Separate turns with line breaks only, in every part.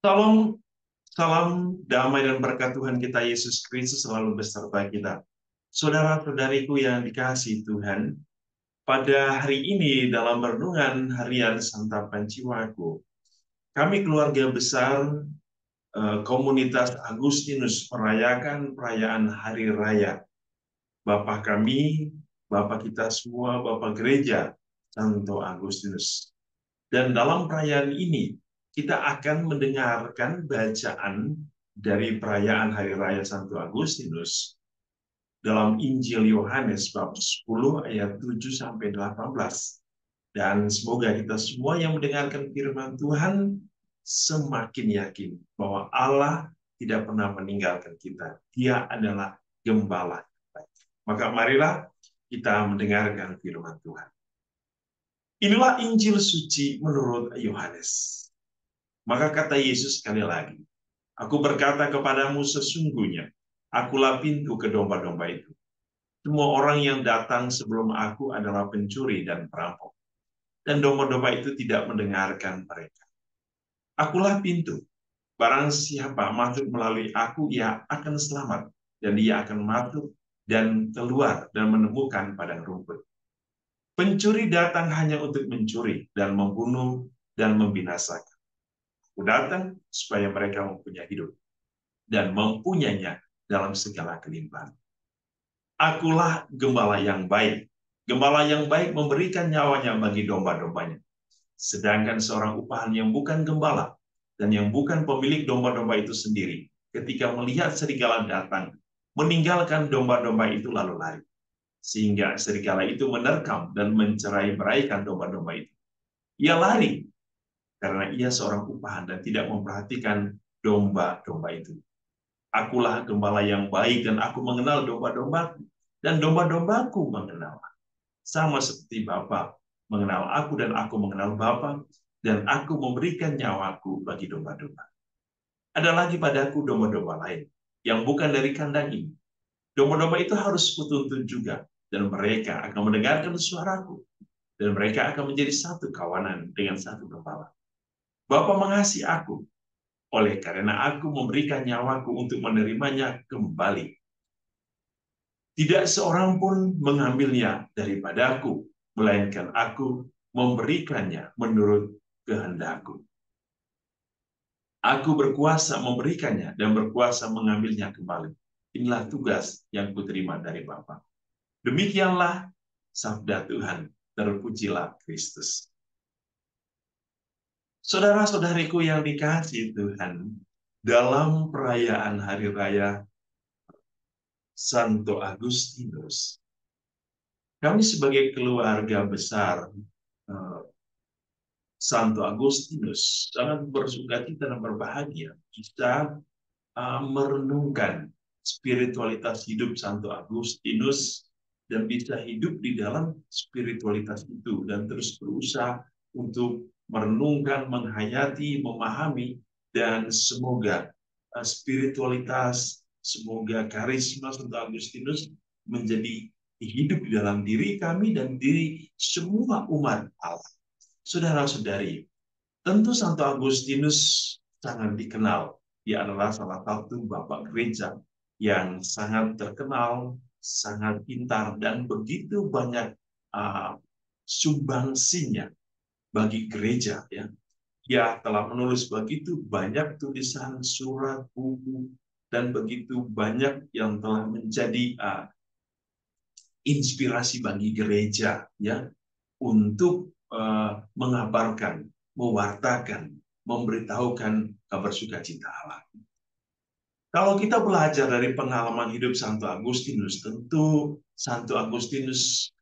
Salam, salam damai dan berkat Tuhan kita Yesus Kristus selalu beserta kita. Saudara-saudariku yang dikasihi Tuhan, pada hari ini dalam renungan harian Santapan Jiwaku, kami keluarga besar komunitas Agustinus merayakan perayaan Hari Raya. Bapak kami, Bapak kita semua, Bapak Gereja Santo Agustinus. Dan dalam perayaan ini, kita akan mendengarkan bacaan dari perayaan Hari Raya Santo Agustinus dalam Injil Yohanes bab 10 ayat 7 sampai 18. Dan semoga kita semua yang mendengarkan firman Tuhan semakin yakin bahwa Allah tidak pernah meninggalkan kita. Dia adalah gembala. Maka marilah kita mendengarkan firman Tuhan. Inilah Injil suci menurut Yohanes. Maka kata Yesus sekali lagi, aku berkata kepadamu sesungguhnya, akulah pintu ke domba-domba itu. Semua orang yang datang sebelum aku adalah pencuri dan perampok. Dan domba-domba itu tidak mendengarkan mereka. Akulah pintu. Barang siapa masuk melalui aku, ia akan selamat. Dan dia akan masuk dan keluar dan menemukan padang rumput. Pencuri datang hanya untuk mencuri dan membunuh dan membinasakan. Aku datang supaya mereka mempunyai hidup dan mempunyainya dalam segala kelimpahan. Akulah gembala yang baik. Gembala yang baik memberikan nyawanya bagi domba-dombanya. Sedangkan seorang upahan yang bukan gembala dan yang bukan pemilik domba-domba itu sendiri, ketika melihat serigala datang, meninggalkan domba-domba itu lalu lari. Sehingga serigala itu menerkam dan mencerai-beraikan domba-domba itu. Ia lari karena ia seorang upahan dan tidak memperhatikan domba-domba itu. Akulah gembala yang baik dan aku mengenal domba-dombaku. Dan domba-dombaku mengenal. Sama seperti Bapa mengenal aku dan aku mengenal Bapa. Dan aku memberikan nyawaku bagi domba-domba. Ada lagi padaku domba-domba lain yang bukan dari kandang ini. Domba-domba itu harus kutuntun juga. Dan mereka akan mendengarkan suaraku. Dan mereka akan menjadi satu kawanan dengan satu gembala. Bapa mengasihi aku, oleh karena aku memberikan nyawaku untuk menerimanya kembali. Tidak seorang pun mengambilnya daripadaku, melainkan aku memberikannya menurut kehendakku. Aku berkuasa memberikannya dan berkuasa mengambilnya kembali. Inilah tugas yang kuterima dari Bapa. Demikianlah sabda Tuhan, terpujilah Kristus. Saudara-saudariku yang dikasihi Tuhan, dalam perayaan Hari Raya Santo Agustinus, kami sebagai keluarga besar Santo Agustinus sangat bersukacita dan berbahagia bisa merenungkan spiritualitas hidup Santo Agustinus dan bisa hidup di dalam spiritualitas itu dan terus berusaha untuk merenungkan, menghayati, memahami, dan semoga spiritualitas, semoga karisma Santo Agustinus menjadi hidup di dalam diri kami dan diri semua umat Allah. Saudara-saudari, tentu Santo Agustinus sangat dikenal. Dia adalah salah satu bapak gereja yang sangat terkenal, sangat pintar, dan begitu banyak sumbangsinya bagi gereja. Ya. Dia telah menulis begitu banyak tulisan, surat, buku, dan begitu banyak yang telah menjadi inspirasi bagi gereja, ya, untuk mengabarkan, mewartakan, memberitahukan kabar sukacita Allah. Kalau kita belajar dari pengalaman hidup Santo Agustinus, tentu Santo Agustinus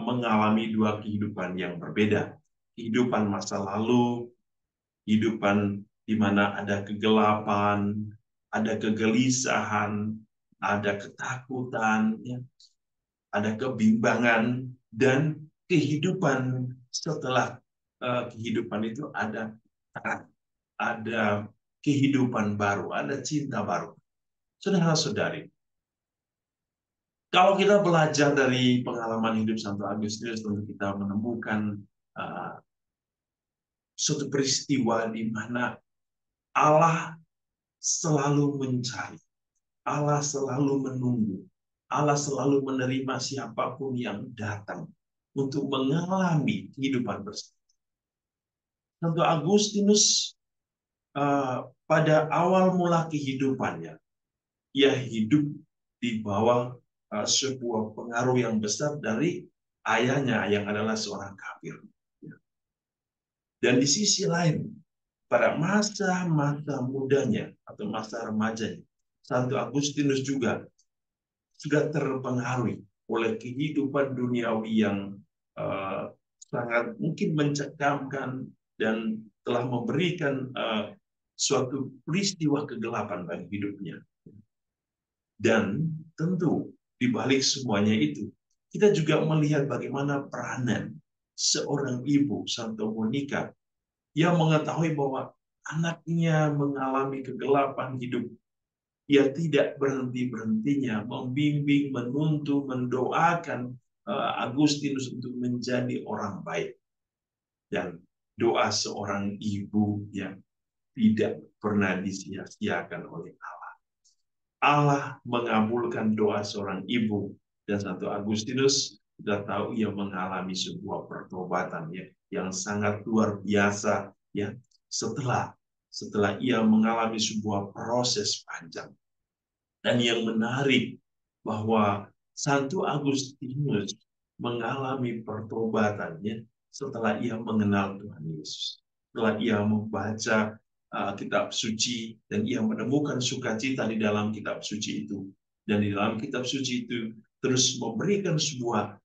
mengalami dua kehidupan yang berbeda. Kehidupan masa lalu, kehidupan di mana ada kegelapan, ada kegelisahan, ada ketakutan, ya, ada kebimbangan, dan kehidupan setelah kehidupan itu ada kehidupan baru, ada cinta baru. Saudara-saudari, kalau kita belajar dari pengalaman hidup Santo Agustinus, tentu kita menemukan suatu peristiwa di mana Allah selalu mencari, Allah selalu menunggu, Allah selalu menerima siapapun yang datang untuk mengalami kehidupan bersama. Santo Agustinus pada awal mula kehidupannya, ia hidup di bawah sebuah pengaruh yang besar dari ayahnya yang adalah seorang kafir. Dan di sisi lain, pada masa-masa mudanya atau masa remajanya, Santo Agustinus juga sudah terpengaruhi oleh kehidupan duniawi yang sangat mungkin mencekamkan dan telah memberikan suatu peristiwa kegelapan bagi hidupnya. Dan tentu di balik semuanya itu, kita juga melihat bagaimana peranan seorang ibu, Santo Monica, yang mengetahui bahwa anaknya mengalami kegelapan hidup. Ia tidak berhenti-berhentinya membimbing, menuntun, mendoakan Agustinus untuk menjadi orang baik. Dan doa seorang ibu yang tidak pernah disia-siakan oleh Allah. Allah mengabulkan doa seorang ibu, dan Santo Agustinus sudah tahu ia mengalami sebuah pertobatan yang sangat luar biasa setelah ia mengalami sebuah proses panjang. Dan yang menarik bahwa Santo Agustinus mengalami pertobatannya setelah ia mengenal Tuhan Yesus, setelah ia membaca kitab suci dan ia menemukan sukacita di dalam kitab suci itu, dan di dalam kitab suci itu terus memberikan sebuah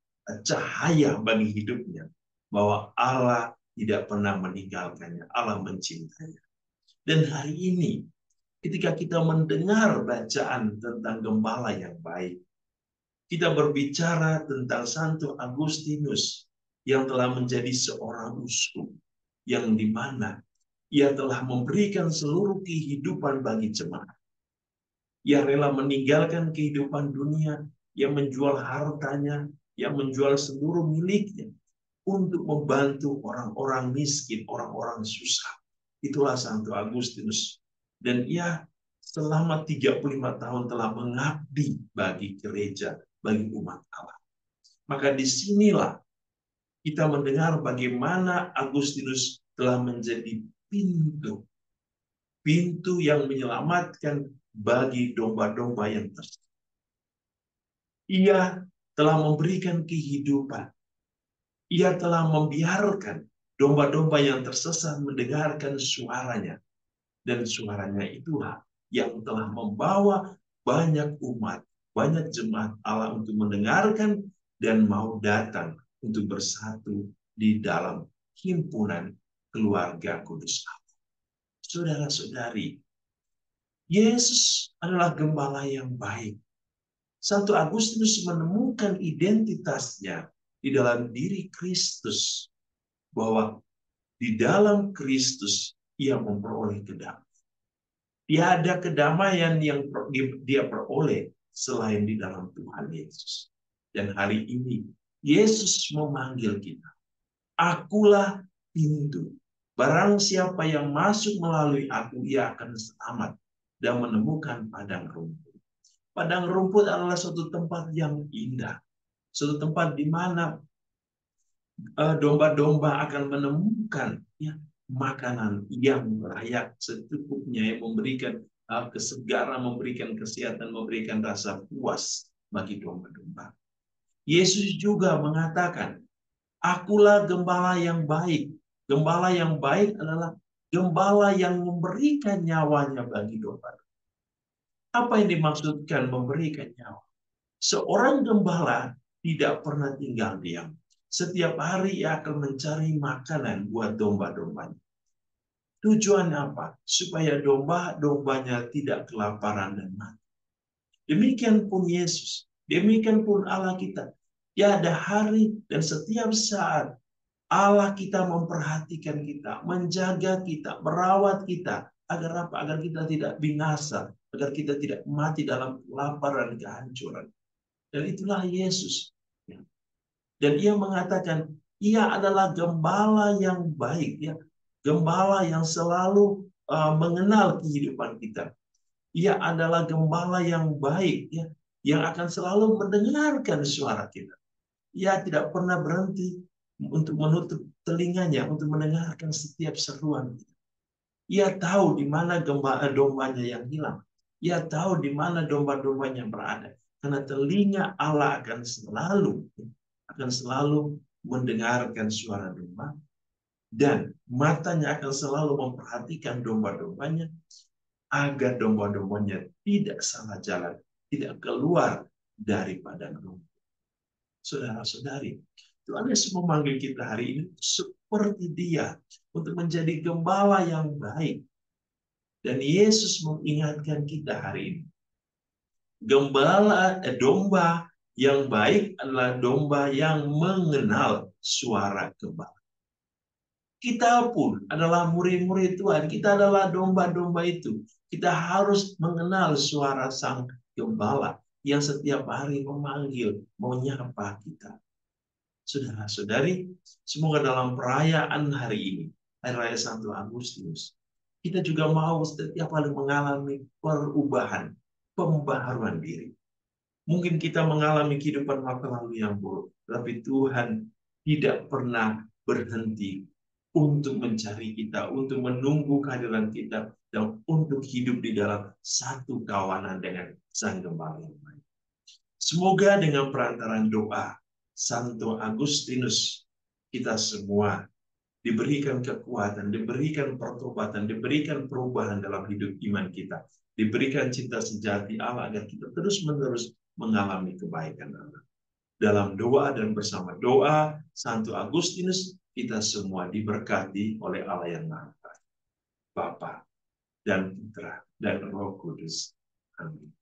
cahaya bagi hidupnya bahwa Allah tidak pernah meninggalkannya, Allah mencintainya. Dan hari ini ketika kita mendengar bacaan tentang gembala yang baik, kita berbicara tentang Santo Agustinus yang telah menjadi seorang uskup, yang dimana ia telah memberikan seluruh kehidupan bagi jemaat. Ia rela meninggalkan kehidupan dunia, ia menjual hartanya, ia menjual seluruh miliknya untuk membantu orang-orang miskin, orang-orang susah. Itulah Santo Agustinus. Dan ia selama 35 tahun telah mengabdi bagi gereja, bagi umat Allah. Maka disinilah kita mendengar bagaimana Agustinus telah menjadi pintu yang menyelamatkan bagi domba-domba yang tersesat. Ia telah memberikan kehidupan. Ia telah membiarkan domba-domba yang tersesat mendengarkan suaranya. Dan suaranya itulah yang telah membawa banyak umat, banyak jemaat Allah untuk mendengarkan dan mau datang untuk bersatu di dalam himpunan keluarga kudus Allah. Saudara-saudari, Yesus adalah gembala yang baik. Santo Agustinus menemukan identitasnya di dalam diri Kristus, bahwa di dalam Kristus ia memperoleh kedamaian. Tiada kedamaian yang dia peroleh selain di dalam Tuhan Yesus. Dan hari ini Yesus memanggil kita. Akulah pintu. Barang siapa yang masuk melalui aku, ia akan selamat dan menemukan padang rumput. Padang rumput adalah suatu tempat yang indah. Suatu tempat di mana domba-domba akan menemukan makanan yang layak secukupnya, yang memberikan kesegaran, memberikan kesehatan, memberikan rasa puas bagi domba-domba. Yesus juga mengatakan, akulah gembala yang baik. Gembala yang baik adalah gembala yang memberikan nyawanya bagi domba. Apa yang dimaksudkan memberikan nyawa? Seorang gembala tidak pernah tinggal diam. Setiap hari ia akan mencari makanan buat domba-dombanya. Tujuan apa? Supaya domba-dombanya tidak kelaparan dan mati. Demikian pun Yesus. Demikian pun Allah kita. Tiada hari dan setiap saat Allah kita memperhatikan kita, menjaga kita, merawat kita. Agar apa? Agar kita tidak binasa. Agar kita tidak mati dalam kelaparan dan kehancuran. Dan itulah Yesus. Dan ia mengatakan, ia adalah gembala yang baik. Gembala yang selalu mengenal kehidupan kita. Ia adalah gembala yang baik, ya, yang akan selalu mendengarkan suara kita. Ia tidak pernah berhenti untuk menutup telinganya untuk mendengarkan setiap seruan kita. Ia tahu di mana dombanya yang hilang. Ia tahu di mana domba-dombanya berada. Karena telinga Allah akan selalu mendengarkan suara domba, dan matanya akan selalu memperhatikan domba-dombanya agar domba-dombanya tidak salah jalan, tidak keluar dari padang domba. Saudara-saudari, Tuhan Yesus memanggil kita hari ini seperti Dia untuk menjadi gembala yang baik. Dan Yesus mengingatkan kita hari ini, domba yang baik adalah domba yang mengenal suara gembala. Kita pun adalah murid-murid Tuhan. Kita adalah domba-domba itu. Kita harus mengenal suara Sang Gembala yang setiap hari memanggil, menyapa kita. Saudara-saudari, semoga dalam perayaan hari ini, Hari Raya Santo Agustinus, kita juga mau setiap kali mengalami perubahan, pembaharuan diri. Mungkin kita mengalami kehidupan masa lalu yang buruk, tapi Tuhan tidak pernah berhenti untuk mencari kita, untuk menunggu kehadiran kita, dan untuk hidup di dalam satu kawanan dengan Sang Gembala yang baik. Semoga dengan perantaraan doa Santo Agustinus, kita semua diberikan kekuatan, diberikan pertobatan, diberikan perubahan dalam hidup iman kita, diberikan cinta sejati Allah agar kita terus-menerus mengalami kebaikan Allah. Dalam doa dan bersama doa Santo Agustinus, kita semua diberkati oleh Allah yang Maha Kuasa, Bapa dan Putra dan Roh Kudus. Amin.